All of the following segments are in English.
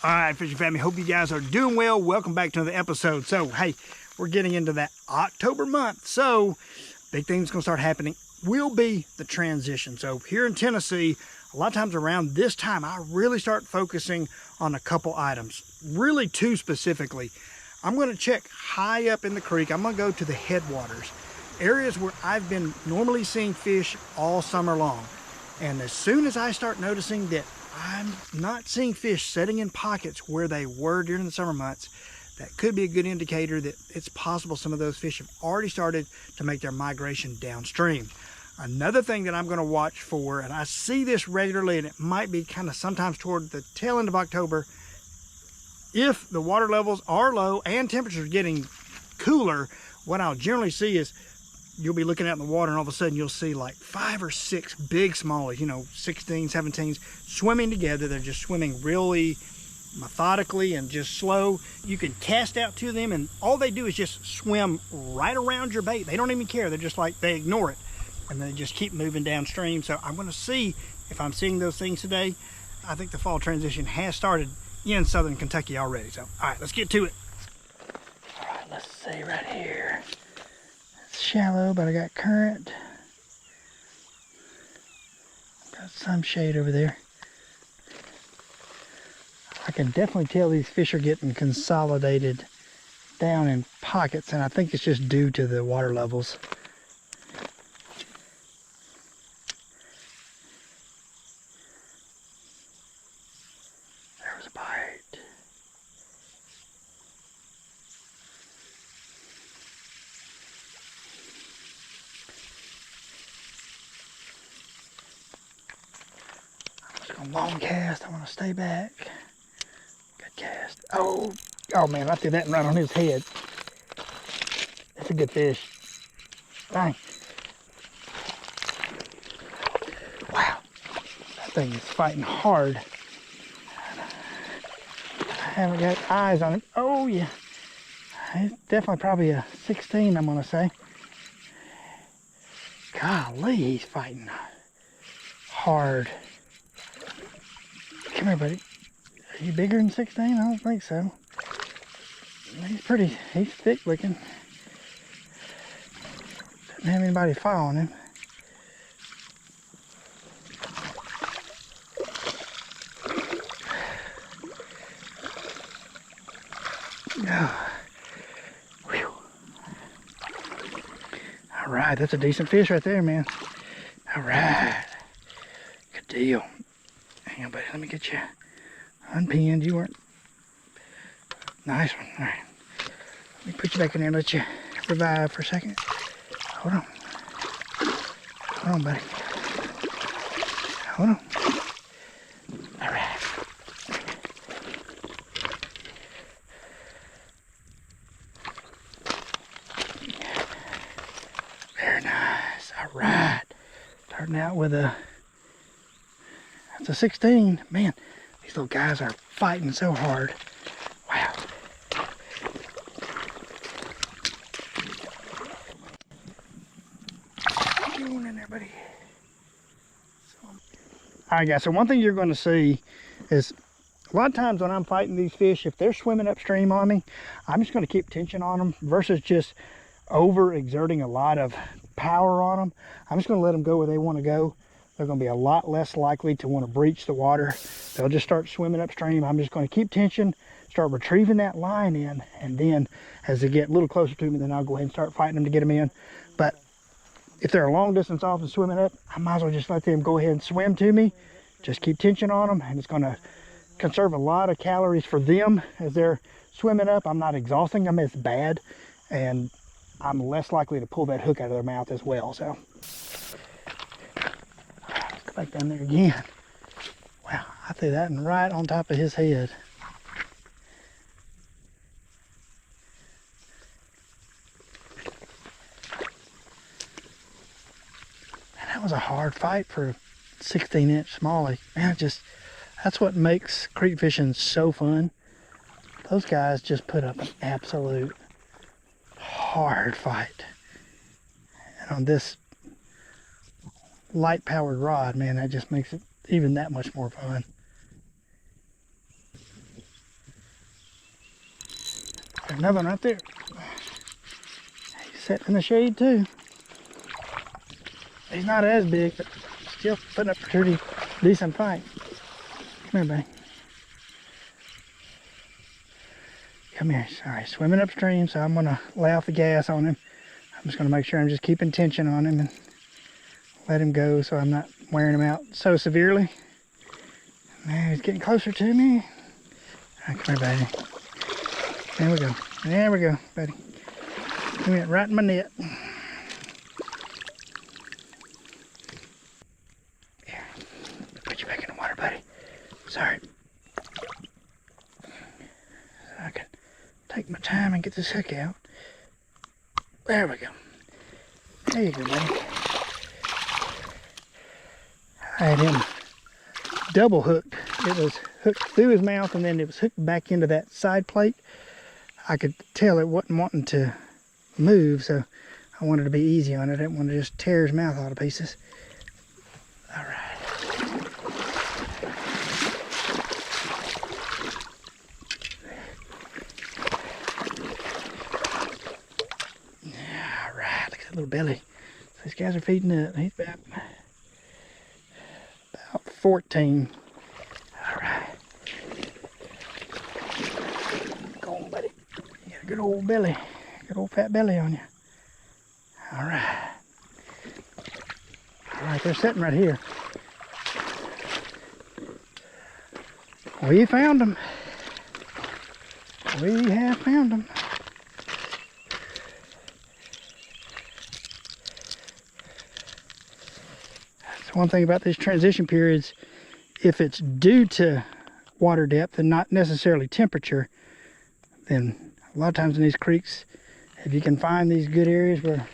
All right, fishing family, hope you guys are doing well. Welcome back to another episode. So, hey, we're getting into that October month. So, big thing's gonna start happening will be the transition. So here in Tennessee, a lot of times around this time, I really start focusing on a couple items, really two specifically. I'm gonna check high up in the creek. I'm gonna go to the headwaters, areas where I've been normally seeing fish all summer long. And as soon as I start noticing that I'm not seeing fish setting in pockets where they were during the summer months, that could be a good indicator that it's possible some of those fish have already started to make their migration downstream. Another thing that I'm going to watch for, and I see this regularly, and it might be kind of sometimes toward the tail end of October, if the water levels are low and temperatures getting cooler, what I'll generally see is you'll be looking out in the water and all of a sudden you'll see like 5 or 6 big smallies, 16s, 17s, swimming together. They're just swimming really methodically and just slow. You can cast out to them and all they do is just swim right around your bait. They don't even care. They're just like, they ignore it and they just keep moving downstream. So I'm going to see if I'm seeing those things today. I think the fall transition has started in southern Kentucky already. So, all right, let's get to it. All right, let's see right here. It's shallow, but I got current. Got some shade over there. I can definitely tell these fish are getting consolidated down in pockets, and I think it's just due to the water levels. There was a bite. I'm just gonna long cast. I want to stay back. Cast. Oh man, I threw that right on his head. That's a good fish. Dang. Wow. That thing is fighting hard. I haven't got eyes on him. Oh yeah. It's definitely probably a 16, I'm gonna say. Golly, he's fighting hard. Come here, buddy. Are you bigger than 16? I don't think so. He's thick looking. Doesn't have anybody following him. Oh. Whew. All right, that's a decent fish right there, man. All right, good deal. Hang on, buddy, let me get you unpinned. You weren't. Nice one. All right. Let me put you back in there and let you revive for a second. Hold on. Hold on, buddy. Hold on. All right. Very nice. All right. Starting out with that's a 16. Man, these little guys are fighting so hard. Wow. Get on in there, buddy. All right, guys, so one thing you're going to see is a lot of times when I'm fighting these fish, if they're swimming upstream on me, I'm just going to keep tension on them versus just over-exerting a lot of power on them. I'm just going to let them go where they want to go. They're going to be a lot less likely to want to breach the water. They'll just start swimming upstream. I'm just going to keep tension, start retrieving that line in, and then as they get a little closer to me, then I'll go ahead and start fighting them to get them in. But if they're a long distance off and swimming up, I might as well just let them go ahead and swim to me. Just keep tension on them, and it's going to conserve a lot of calories for them as they're swimming up. I'm not exhausting them as bad, and I'm less likely to pull that hook out of their mouth as well. So let's go back down there again. Wow, I threw that one right on top of his head. And that was a hard fight for a 16-inch smallie. Man, that's what makes creek fishing so fun. Those guys just put up an absolute hard fight. And on this light powered rod, man, that just makes it even that much more fun. Another one right there. He's sitting in the shade too. He's not as big, but still putting up a pretty decent fight. Come here, buddy. Come here. Sorry, swimming upstream, so I'm gonna lay off the gas on him. I'm just gonna make sure I'm just keeping tension on him and let him go so I'm not wearing him out so severely. Now he's getting closer to me. All right, come here, buddy. There we go. There we go, buddy. He went right in my net. Here, put you back in the water, buddy. Sorry. So I can take my time and get this hook out. There we go. There you go, buddy. I had him double hooked. It was hooked through his mouth and then it was hooked back into that side plate. I could tell it wasn't wanting to move, so I wanted to be easy on it. I didn't want to just tear his mouth all to pieces. All right. All right, look at that little belly. These guys are feeding up. He's about 14. All right. Go on, buddy. You got a good old belly. Good old fat belly on you. All right. All right, they're sitting right here. We found them. We have found them. That's one thing about these transition periods. If it's due to water depth and not necessarily temperature, then a lot of times in these creeks, if you can find these good areas where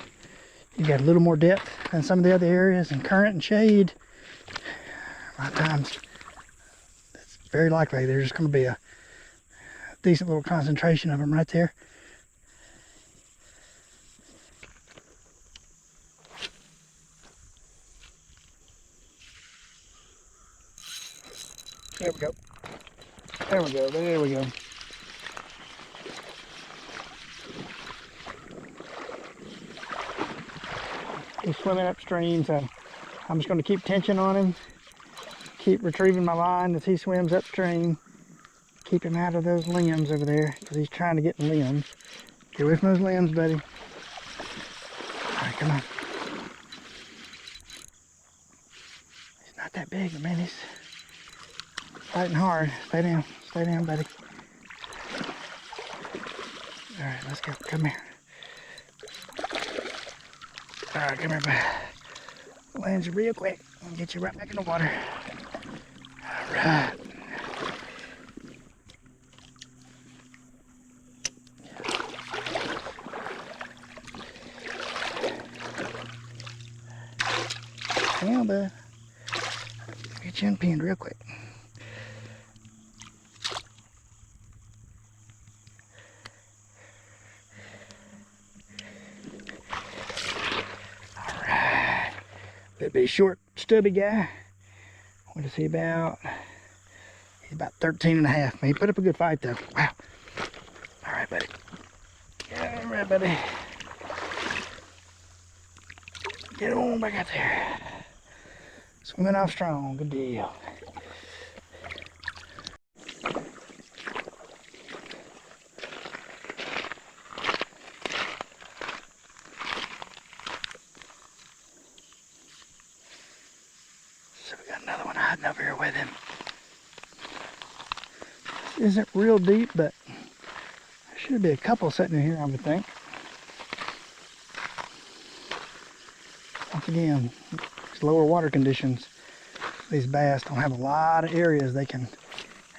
you got a little more depth than some of the other areas and current and shade, a lot of times it's very likely there's going to be a decent little concentration of them right there. There we go. There we go. There we go. He's swimming upstream, so I'm just going to keep tension on him. Keep retrieving my line as he swims upstream. Keep him out of those limbs over there because he's trying to get in limbs. Get away from those limbs, buddy. All right, come on. He's not that big, but man, he's fighting hard. Stay down, buddy. All right, let's go. Come here. All right, come here, buddy. Land you real quick and get you right back in the water. All right. Hang on, bud. Get you unpinned real quick. It'd be a short, stubby guy. What is he about? He's about 13 and a half. He put up a good fight though. Wow. All right, buddy. All right, buddy. Get on back out there. Swimming off strong. Good deal. Another one hiding over here with him. This isn't real deep, but there should be a couple sitting in here, I would think. Once again, these lower water conditions, these bass don't have a lot of areas they can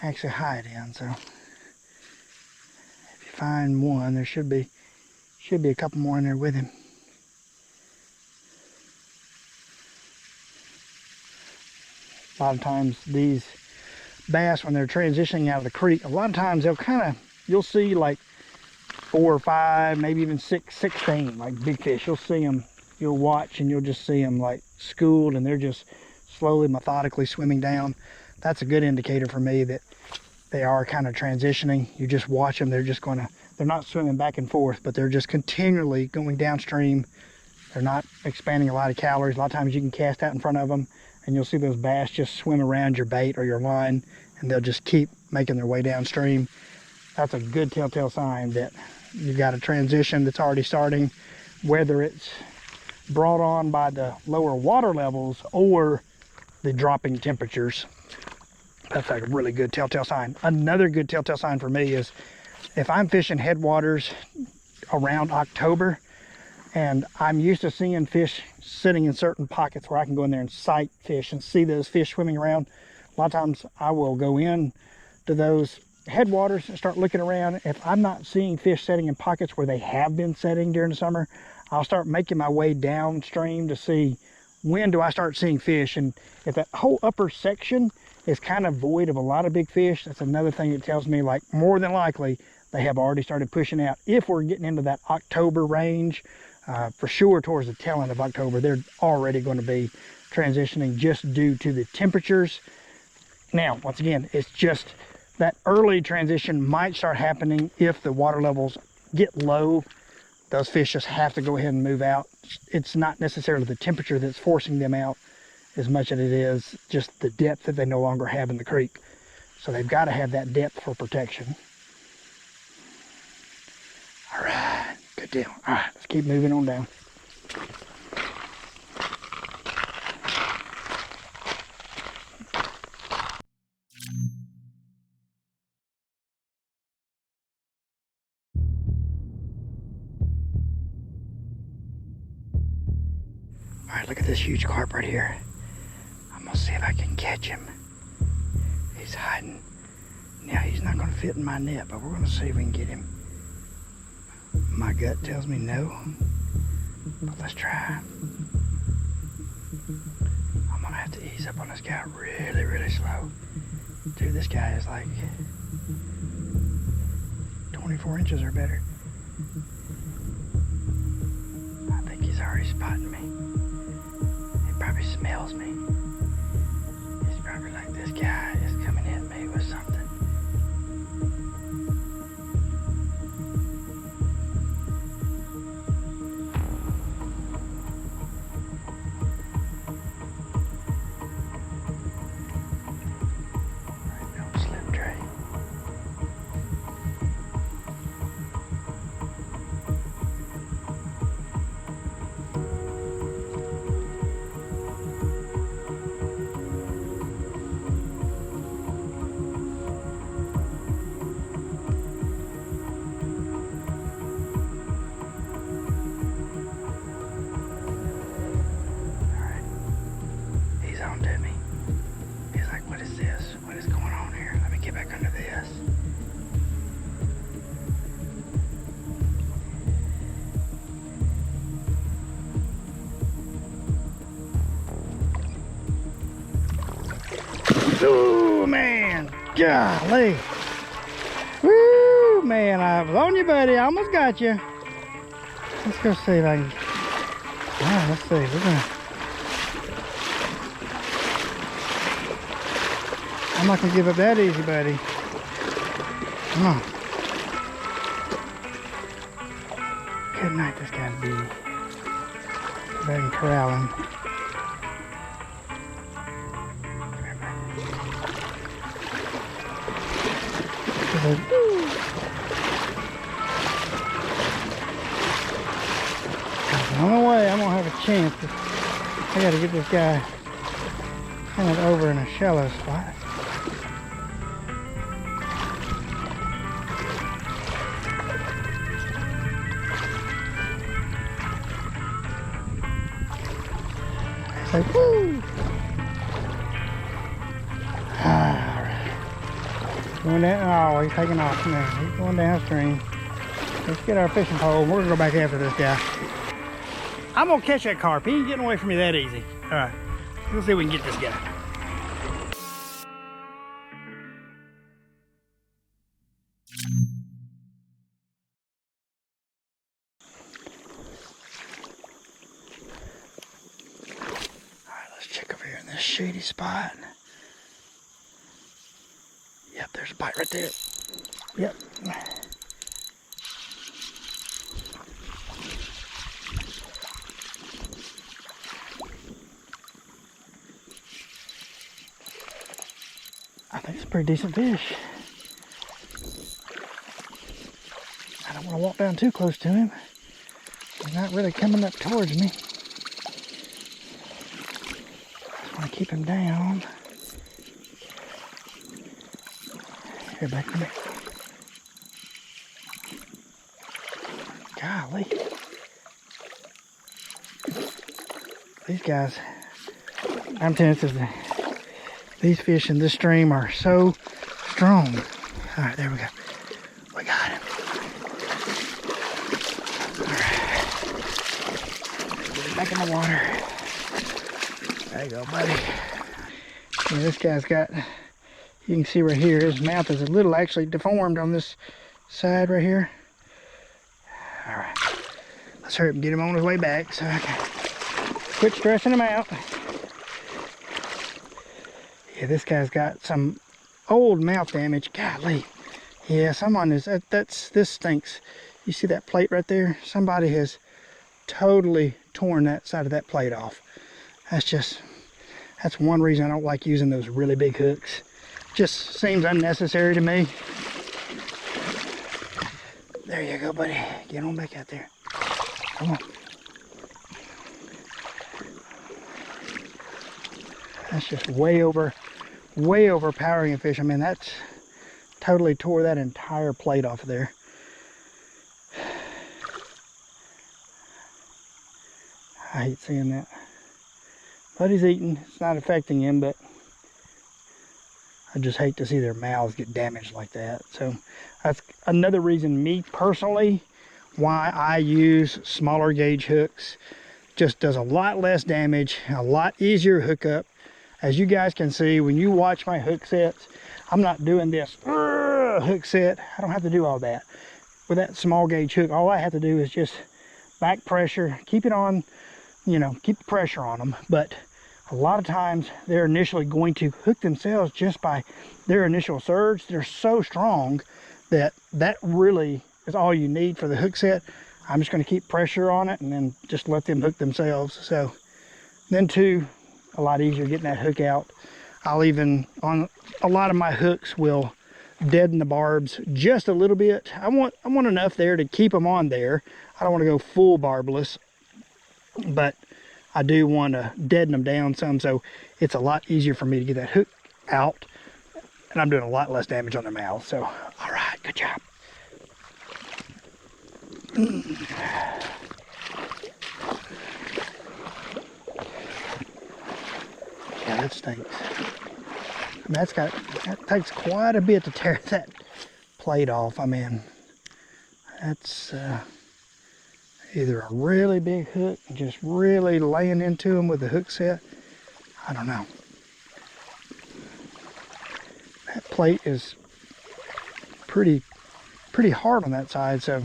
actually hide in. So if you find one, there should be a couple more in there with him. A lot of times these bass, when they're transitioning out of the creek, a lot of times you'll see like 4 or 5, maybe even 6, 16, like big fish. You'll see them, you'll watch and you'll just see them like schooled and they're just slowly, methodically swimming down. That's a good indicator for me that they are kind of transitioning. You just watch them. They're not swimming back and forth, but they're just continually going downstream. They're not expanding a lot of calories. A lot of times you can cast out in front of them and you'll see those bass just swim around your bait or your line, and they'll just keep making their way downstream. That's a good telltale sign that you've got a transition that's already starting, whether it's brought on by the lower water levels or the dropping temperatures. That's a really good telltale sign. Another good telltale sign for me is if I'm fishing headwaters around October and I'm used to seeing fish sitting in certain pockets where I can go in there and sight fish and see those fish swimming around. A lot of times I will go in to those headwaters and start looking around. If I'm not seeing fish setting in pockets where they have been setting during the summer, I'll start making my way downstream to see when do I start seeing fish. And if that whole upper section is kind of void of a lot of big fish, that's another thing that tells me, like, more than likely they have already started pushing out. If we're getting into that October range, for sure towards the tail end of October, they're already going to be transitioning just due to the temperatures. Now, once again, it's just that early transition might start happening if the water levels get low. Those fish just have to go ahead and move out. It's not necessarily the temperature that's forcing them out as much as it is just the depth that they no longer have in the creek. So they've got to have that depth for protection. All right, good deal. All right, let's keep moving on down. All right, look at this huge carp right here. I'm gonna see if I can catch him. He's hiding. Now, he's not gonna fit in my net, but we're gonna see if we can get him. My gut tells me no, but let's try. I'm gonna have to ease up on this guy really, really slow. Dude, this guy is like 24 inches or better. I think he's already spotting me. He probably smells me. He's probably like, this guy is coming at me with something. Don't slip, Trey. To me. He's like, what is this? What is going on here? Let me get back under this. Oh, man. Golly. Woo, man. I was on you, buddy. I almost got you. Let's go see if I can. All right, let's see. We're going to. I'm not going to give up that easy, buddy. Come on. Good night, this guy's be. Back and corral him. The only way I'm going to have a chance is I got to get this guy kind of over in a shallow spot. Like, woo! Alright. Going down. Oh, he's taking off now. He's going downstream. Let's get our fishing pole. We're going to go back after this guy. I'm going to catch that carp. He ain't getting away from me that easy. Alright. Let's see if we can get this guy. Shady spot. Yep, there's a bite right there. Yep. I think it's a pretty decent fish. I don't want to walk down too close to him. He's not really coming up towards me. Just want to keep him down. Here, back to me. Golly. These guys, I'm telling you, these fish in this stream are so strong. All right, there we go. We got him. All right. Get him back in the water. There you go, buddy. Yeah, this guy's got, you can see right here, his mouth is a little actually deformed on this side right here. All right. Let's hurry up and get him on his way back so I can quit stressing him out. Yeah, this guy's got some old mouth damage. Golly. Yeah, someone is, this stinks. You see that plate right there? Somebody has totally torn that side of that plate off. That's one reason I don't like using those really big hooks. Just seems unnecessary to me. There you go, buddy. Get on back out there. Come on. That's just way overpowering a fish. I mean, that's totally tore that entire plate off of there. I hate seeing that. But he's eating. It's not affecting him, but I just hate to see their mouths get damaged like that. So that's another reason, me personally, why I use smaller gauge hooks. Just does a lot less damage, a lot easier hookup. As you guys can see, when you watch my hook sets, I'm not doing this hook set. I don't have to do all that. With that small gauge hook, all I have to do is just back pressure, keep it on, you know, keep the pressure on them. But a lot of times they're initially going to hook themselves just by their initial surge. They're so strong that really is all you need for the hook set. I'm just going to keep pressure on it and then just let them hook themselves. So then too, a lot easier getting that hook out. I'll even, on a lot of my hooks, will deaden the barbs just a little bit. I want enough there to keep them on there. I don't want to go full barbless, but I do want to deaden them down some, so it's a lot easier for me to get that hook out, and I'm doing a lot less damage on their mouth. So, all right, good job. Yeah, that stinks. I mean, that takes quite a bit to tear that plate off. I mean, that's either a really big hook, just really laying into them with the hook set. I don't know. That plate is pretty hard on that side, so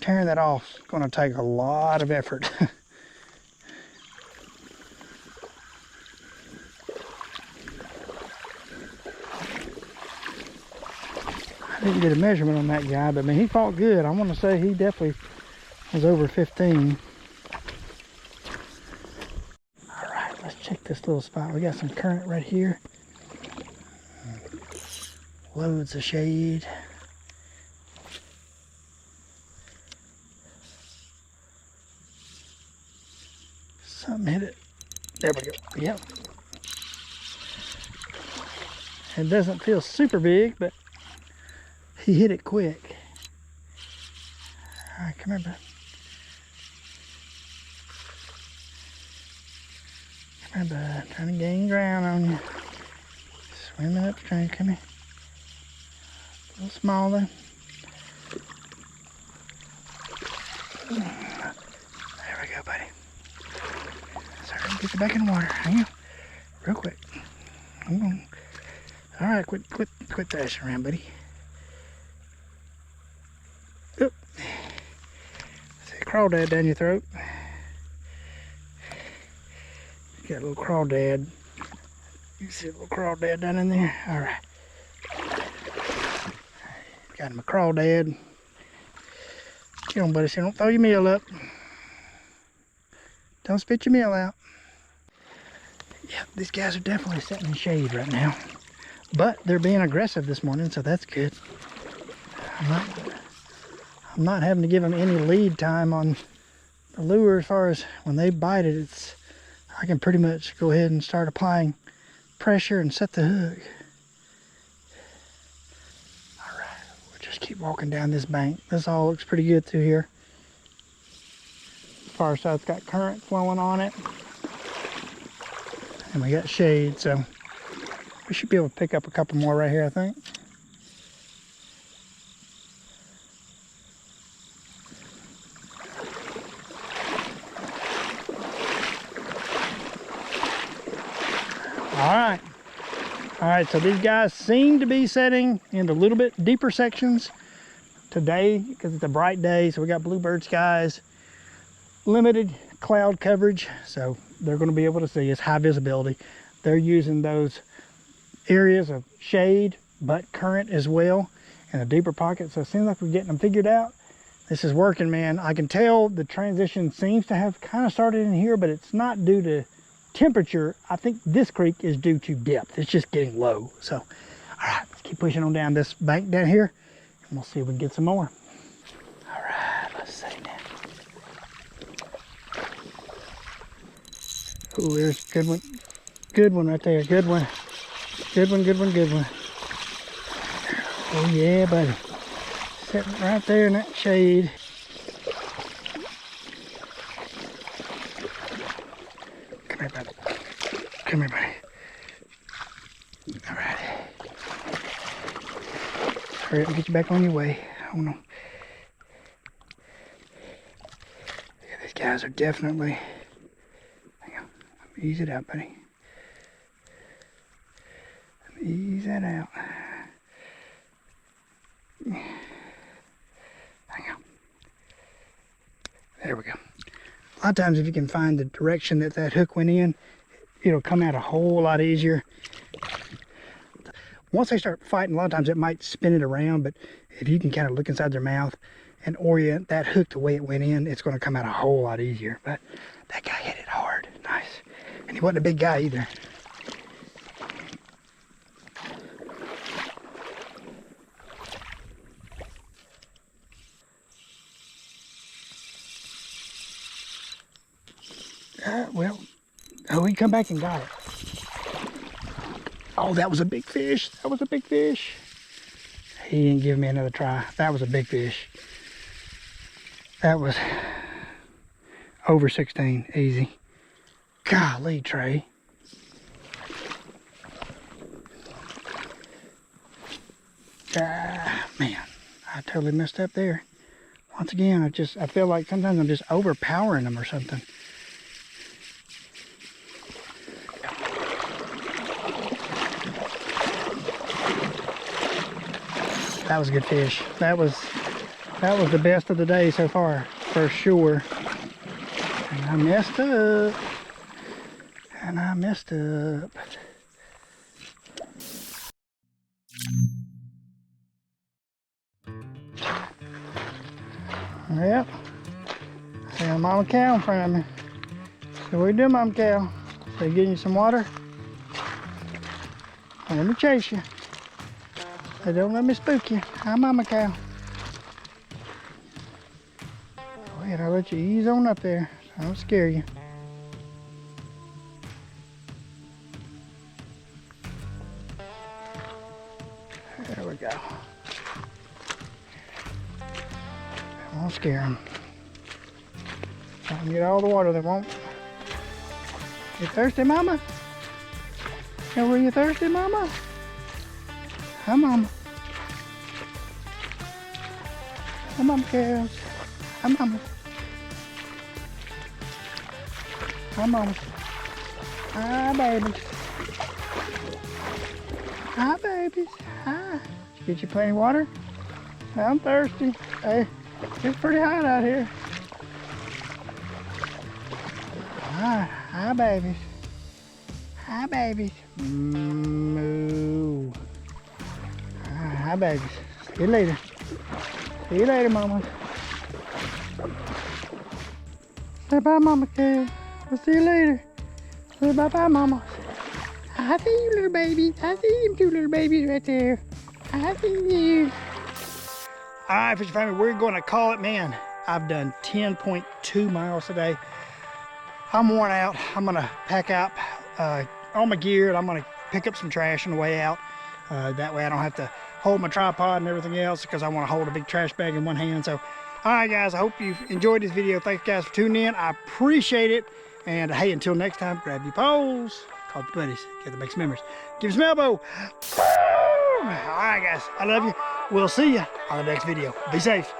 tearing that off is going to take a lot of effort. I didn't get a measurement on that guy, but I mean, he fought good. I want to say he definitely was over 15. All right, let's check this little spot. We got some current right here. Loads of shade. Something hit it. There we go. Yep. It doesn't feel super big, but he hit it quick. All right, come here, bud. Come here, bud. Trying to gain ground on you. Swimming upstream. Come here. A little small though. There we go, buddy. Sorry, get you back in the water. Hang on. Real quick. All right, quit thrashing around, buddy. Oop. See a crawdad down your throat. You got a little crawdad. You see a little crawdad down in there? All right. Got him a crawdad. Get on, buddy, so don't throw your meal up. Don't spit your meal out. Yeah, these guys are definitely sitting in shade right now. But they're being aggressive this morning, so that's good. I'm not having to give them any lead time on the lure as far as when they bite it. I can pretty much go ahead and start applying pressure and set the hook. All right, we'll just keep walking down this bank. This all looks pretty good through here. Far side's got current flowing on it. And we got shade, so we should be able to pick up a couple more right here, I think. All right, so these guys seem to be setting into a little bit deeper sections today because it's a bright day. So we got bluebird skies, limited cloud coverage, so they're going to be able to see. It's high visibility. They're using those areas of shade but current as well in a deeper pocket. So it seems like we're getting them figured out. This is working, man. I can tell the transition seems to have kind of started in here, but it's not due to temperature. I think this creek is due to depth. It's just getting low. So, all right, let's keep pushing on down this bank down here, and we'll see if we can get some more. All right, let's see now. Ooh, there's a good one. Good one right there. Good one. Good one, good one, good one. Oh, yeah, buddy. Sitting right there in that shade. Come here, buddy. Come here, buddy. All right. Hurry up and get you back on your way. Oh, no. Yeah, these guys are definitely... Hang on. Ease it out, buddy. Ease that out. Hang on. There we go. A lot of times if you can find the direction that that hook went in, it'll come out a whole lot easier. Once they start fighting, a lot of times it might spin it around, but if you can kind of look inside their mouth and orient that hook the way it went in, it's going to come out a whole lot easier. But that guy hit it hard. Nice. And he wasn't a big guy either. Well, oh, he come back and got it. Oh, that was a big fish. That was a big fish. He didn't give me another try. That was a big fish. That was over 16, easy. Golly, Trey. Man, I totally messed up there. Once again, I feel like sometimes I'm just overpowering them or something. That was a good fish. That was the best of the day so far, for sure. And I messed up. And I messed up. Yep. I got Mama Cow in front of me. So what you doing, Mama Cow? So getting you some water? Well, let me chase you. So don't let me spook you. Hi, Mama Cow. Go ahead, I'll let you ease on up there. So I don't scare you. There we go. I won't scare them. I can get all the water they want. You thirsty, Mama? Were you thirsty, Mama? Hi, Mama. Hi, Mama cows. Hi, Mama. Hi, Mama. Hi, babies. Hi, babies. Hi. Get you plenty of water? I'm thirsty. Hey, it's pretty hot out here. Hi, babies. Hi, babies. Moo. Hi, babies. See you later. See you later, mama. Say bye, mama, Kale. We'll see you later. Say bye-bye, mama. I see you, little babies. I see them two little babies right there. I see you. All right, fishing family, we're going to call it, man. I've done 10.2 miles today. I'm worn out. I'm gonna pack out all my gear, and I'm gonna pick up some trash on the way out. That way I don't have to hold my tripod and everything else, because I want to hold a big trash bag in one hand. So, all right, guys, I hope you've enjoyed this video. Thanks, guys, for tuning in. I appreciate it. And hey, until next time, grab your poles, call your buddies, get the best memories. Give us an elbow. All right, guys, I love you. We'll see you on the next video. Be safe.